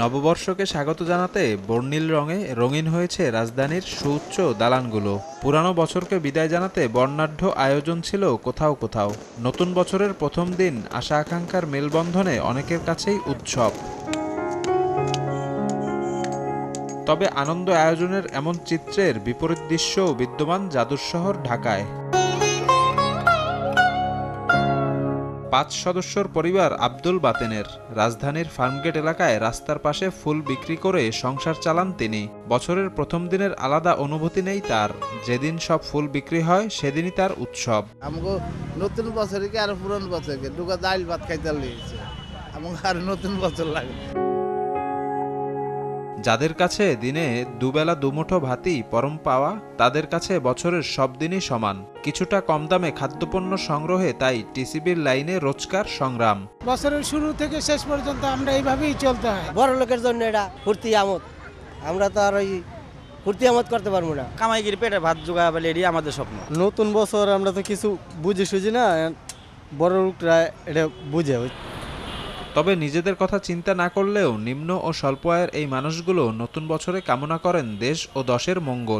নববর্ষকে স্বাগত জানাতে বর্ণিল রঙে রঙিন হয়েছে রাজধানীর সুউচ্চ দালানগুলো। পুরানো বছরকে বিদায় জানাতে বর্ণাঢ্য আয়োজন ছিল কোথাও কোথাও। নতুন বছরের প্রথম দিন আশা আকাঙ্ক্ষার মেলবন্ধনে অনেকের কাছেই উৎসব। তবে আনন্দ আয়োজনের এমন চিত্রের বিপরীত দৃশ্যও বিদ্যমান জাদুর শহর ঢাকায়। ৫ সদস্যর পরিবার আব্দুল বাতেনের রাজধানীর ফার্মগেট এলাকায় রাস্তার পাশে ফুল বিক্রি করে সংসার চালান তিনি। বছরের প্রথম দিনের আলাদা অনুভূতি নেই তার। যেদিন সব ফুল বিক্রি হয় সেদিনই তার উৎসব। আমাকে নতুন বছরে কি আর পুরান বছরকে দুগা ডাল ভাত খাইতে লিয়েছে আমাকে আর নতুন বছর লাগে। যাদের কাছে দিনে দুবেলা দুমুঠো ভাতই পরম পাওয়া, তাদের কাছে বছরের সব দিনই সমান। কিছুটা কম দামে খাদ্যপণ্য সংগ্রহে তাই টিসিবির লাইনে রোজকার সংগ্রাম। বছরের শুরু থেকে শেষ পর্যন্ত আমরা এইভাবেই চলতে হয়। বড় লোকের জন্য এটা ফুর্তি আমোদ, আমরা তো আর ওই ফুর্তি আমোদ করতে পারবো না। কামাইগির পেটে ভাত জোগা বলে এটি আমাদের স্বপ্ন। নতুন বছর আমরা তো কিছু বুঝি সুঝি না, বড় লোকরা এটা বুঝে। তবে নিজেদের কথা চিন্তা না করলেও নিম্ন ও স্বল্প আয়ের এই মানুষগুলো নতুন বছরে কামনা করেন দেশ ও দশের মঙ্গল।